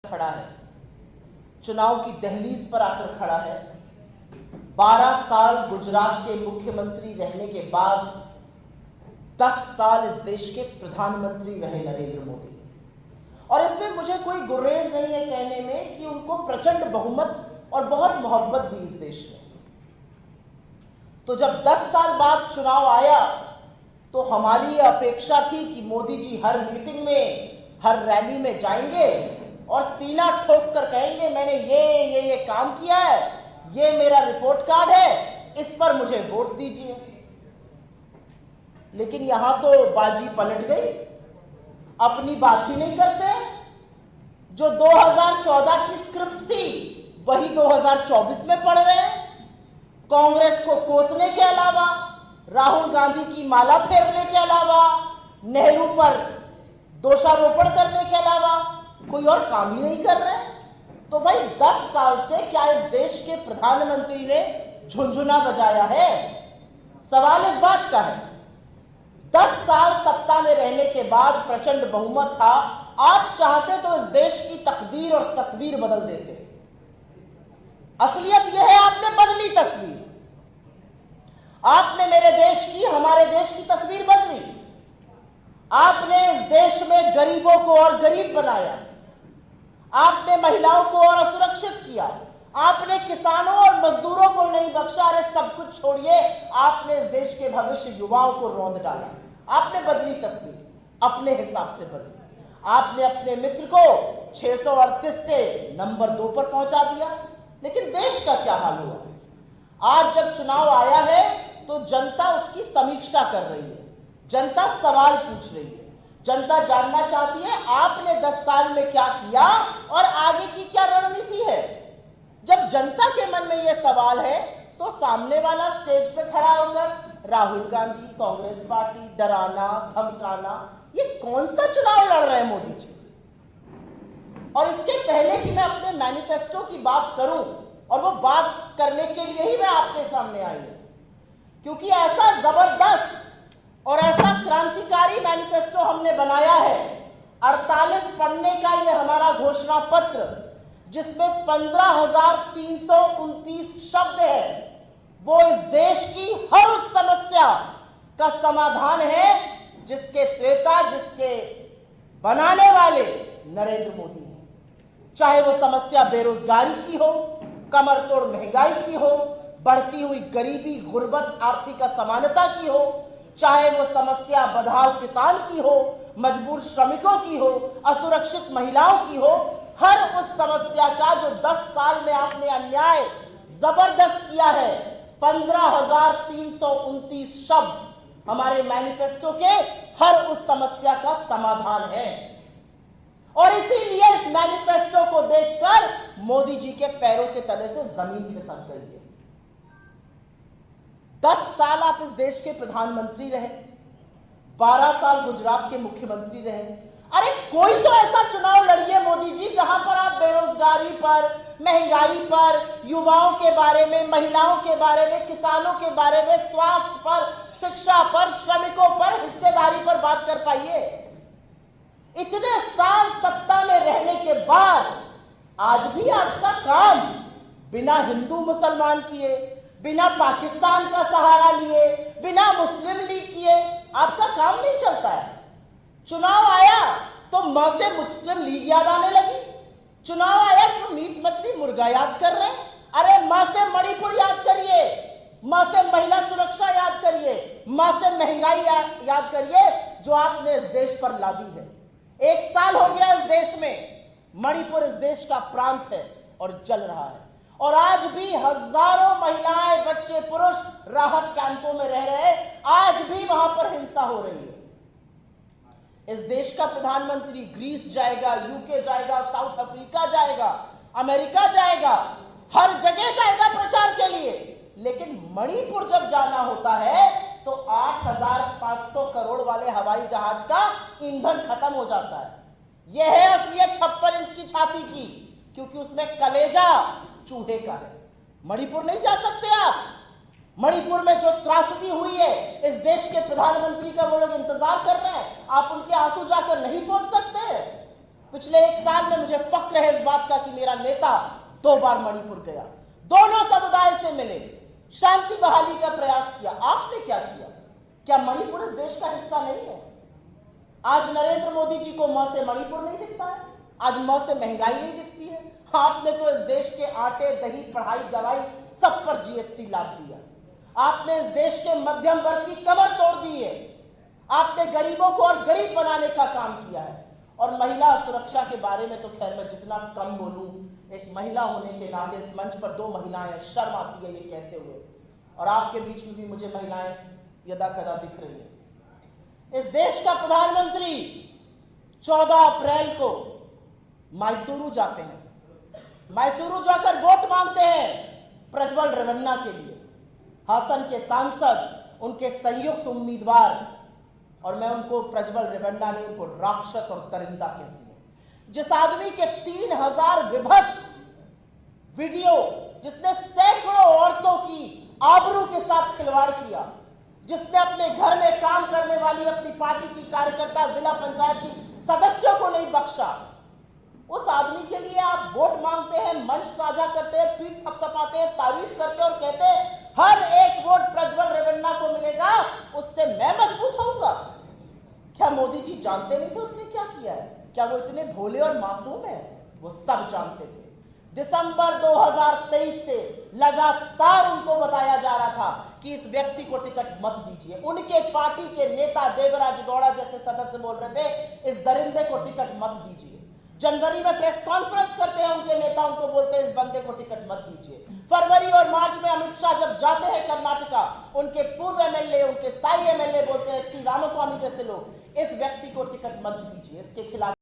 खड़ा है, चुनाव की दहलीज पर आकर खड़ा है। 12 साल गुजरात के मुख्यमंत्री रहने के बाद 10 साल इस देश के प्रधानमंत्री रहे नरेंद्र मोदी, और इसमें मुझे कोई गुरेज नहीं है कहने में कि उनको प्रचंड बहुमत और बहुत मोहब्बत दी इस देश में। तो जब 10 साल बाद चुनाव आया तो हमारी ये अपेक्षा थी कि मोदी जी हर मीटिंग में, हर रैली में जाएंगे और सीना ठोक कर कहेंगे मैंने ये काम किया है, ये मेरा रिपोर्ट कार्ड है, इस पर मुझे वोट दीजिए। लेकिन यहां तो बाजी पलट गई, अपनी बात ही नहीं करते। जो 2014 की स्क्रिप्ट थी वही 2024 में पढ़ रहे हैं। कांग्रेस को कोसने के अलावा, राहुल गांधी की माला फेरने के अलावा, नेहरू पर दोषारोपण करने के अलावा कोई और काम ही नहीं कर रहे। तो भाई 10 साल से क्या इस देश के प्रधानमंत्री ने झुनझुना बजाया है? सवाल इस बात का है। 10 साल सत्ता में रहने के बाद प्रचंड बहुमत था, आप चाहते तो इस देश की तकदीर और तस्वीर बदल देते। असलियत यह है आपने बदली तस्वीर, आपने मेरे देश की, हमारे देश की तस्वीर बदली। आपने इस देश में गरीबों को और गरीब बनाया, आपने महिलाओं को और असुरक्षित किया, आपने किसानों और मजदूरों को नहीं बख्शा। अरे सब कुछ छोड़िए, आपने इस देश के भविष्य युवाओं को रौंद डाला। आपने बदली तस्वीर, अपने हिसाब से बदली। आपने अपने मित्र को 638 से नंबर 2 पर पहुंचा दिया। लेकिन देश का क्या हाल हुआ? आज जब चुनाव आया है तो जनता उसकी समीक्षा कर रही है, जनता सवाल पूछ रही है, जनता जानना चाहती है आपने 10 साल में क्या किया और आगे की क्या रणनीति है। जब जनता के मन में यह सवाल है तो सामने वाला स्टेज पे खड़ा होकर राहुल गांधी, कांग्रेस पार्टी डराना, धमकाना, ये कौन सा चुनाव लड़ रहे हैं मोदी जी? और इसके पहले कि मैं अपने मैनिफेस्टो की बात करूं, और वो बात करने के लिए ही मैं आपके सामने आई हूं, क्योंकि ऐसा जबरदस्त और ऐसा क्रांतिकारी मैनिफेस्टो हमने बनाया है। 48 पन्ने का ये हमारा घोषणा पत्र, जिसमें 15,329 शब्द है, वो इस देश की हर उस समस्या का समाधान है जिसके त्रेता, जिसके बनाने वाले नरेंद्र मोदी हैं। चाहे वो समस्या बेरोजगारी की हो, कमर तोड़ महंगाई की हो, बढ़ती हुई गरीबी, गुर्बत, आर्थिक असमानता की हो, चाहे वो समस्या बदहाल किसान की हो, मजबूर श्रमिकों की हो, असुरक्षित महिलाओं की हो, हर उस समस्या का जो 10 साल में आपने अन्याय जबरदस्त किया है, 15,329 शब्द हमारे मैनिफेस्टो के हर उस समस्या का समाधान है। और इसीलिए इस मैनिफेस्टो को देखकर मोदी जी के पैरों के तले से जमीन खिसक गई है। 10 साल आप इस देश के प्रधानमंत्री रहे, 12 साल गुजरात के मुख्यमंत्री रहे। अरे कोई तो ऐसा चुनाव लड़िए मोदी जी जहां पर आप बेरोजगारी पर, महंगाई पर, युवाओं के बारे में, महिलाओं के बारे में, किसानों के बारे में, स्वास्थ्य पर, शिक्षा पर, श्रमिकों पर, हिस्सेदारी पर बात कर पाइए। इतने साल सत्ता में रहने के बाद आज भी आपका काम बिना हिंदू मुसलमान किए, बिना पाकिस्तान का सहारा लिए, बिना मुस्लिम लीग किए आपका काम नहीं चलता है। चुनाव आया तो मां से मुस्लिम लीग याद आने लगी, चुनाव आया तो मीट मछली मुर्गा याद कर रहे। अरे मां से मणिपुर याद करिए, मां से महिला सुरक्षा याद करिए, मां से महंगाई याद करिए जो आपने इस देश पर लादी है। 1 साल हो गया इस देश में, मणिपुर इस देश का प्रांत है और जल रहा है, और आज भी हजारों महिलाएं, बच्चे, पुरुष राहत कैंपों में रह रहे हैं। आज भी वहां पर हिंसा हो रही है। इस देश का प्रधानमंत्री ग्रीस जाएगा, यूके जाएगा, साउथ अफ्रीका जाएगा, अमेरिका जाएगा, हर जगह जाएगा प्रचार के लिए, लेकिन मणिपुर जब जाना होता है तो 8,500 करोड़ वाले हवाई जहाज का ईंधन खत्म हो जाता है। यह है असलियत 56 इंच की छाती की, क्योंकि उसमें कलेजा चूहे का है। मणिपुर नहीं जा सकते आप। मणिपुर में जो त्रासदी हुई है, इस देश के प्रधानमंत्री का वो लोग इंतजार कर रहे हैं, आप उनके आंसू जाकर नहीं पहुंच सकते। पिछले 1 साल में मुझे फक्र है इस बात का कि मेरा नेता 2 बार मणिपुर गया, दोनों समुदाय से मिले, शांति बहाली का प्रयास किया। आपने क्या किया? क्या मणिपुर इस देश का हिस्सा नहीं है? आज नरेंद्र मोदी जी को म से मणिपुर नहीं दिखता है, आज म से महंगाई नहीं दिखती है। आपने तो इस देश के आटे, दही, पढ़ाई, दवाई सब पर जीएसटी लाद दिया। आपने इस देश के मध्यम वर्ग की कमर तोड़ दी है। आपने गरीबों को और गरीब बनाने का काम किया है। और महिला सुरक्षा के बारे में तो खैर मैं जितना कम बोलूं, एक महिला होने के नाते इस मंच पर 2 महिलाएं हैं, शर्म आती है ये कहते हुए, और आपके बीच में भी मुझे महिलाएं यदा कदा दिख रही है। इस देश का प्रधानमंत्री 14 अप्रैल को मैसूरू जाते हैं, मैसूरू जाकर वोट मांगते हैं प्रज्वल रेवन्ना के लिए, हासन के सांसद, उनके संयुक्त उम्मीदवार। और मैं उनको प्रज्वल रेवन्ना नहीं, उनको राक्षस और दरिंदा कहती हूं। जिस आदमी के 3000 विभत्स वीडियो, जिसने सैकड़ों औरतों की आबरू के साथ खिलवाड़ किया, जिसने अपने घर में काम करने वाली अपनी पार्टी की कार्यकर्ता, जिला पंचायत की सदस्यों को नहीं बख्शा, उस आदमी के लिए आप वोट मांगते हैं, मंच साझा करते हैं, पीठ थपथपाते हैं, तारीफ करते हैं और कहते हैं हर एक वोट प्रज्वल रेवन्ना को मिलेगा, उससे मैं मजबूत होऊंगा। क्या मोदी जी जानते नहीं थे उसने क्या किया है? क्या वो इतने भोले और मासूम हैं? वो सब जानते थे। दिसंबर 2023 से लगातार उनको बताया जा रहा था कि इस व्यक्ति को टिकट मत दीजिए। उनके पार्टी के नेता देवराज गौड़ा जैसे सदस्य बोल रहे थे इस दरिंदे को टिकट मत दीजिए। जनवरी में प्रेस कॉन्फ्रेंस करते हैं उनके नेता, उनको बोलते हैं इस बंदे को टिकट मत दीजिए। फरवरी और मार्च में अमित शाह जब जाते हैं कर्नाटका, उनके पूर्व एमएलए, उनके स्थायी एमएलए बोलते हैं एसटी रामास्वामी जैसे लोग, इस व्यक्ति को टिकट मत दीजिए, इसके खिलाफ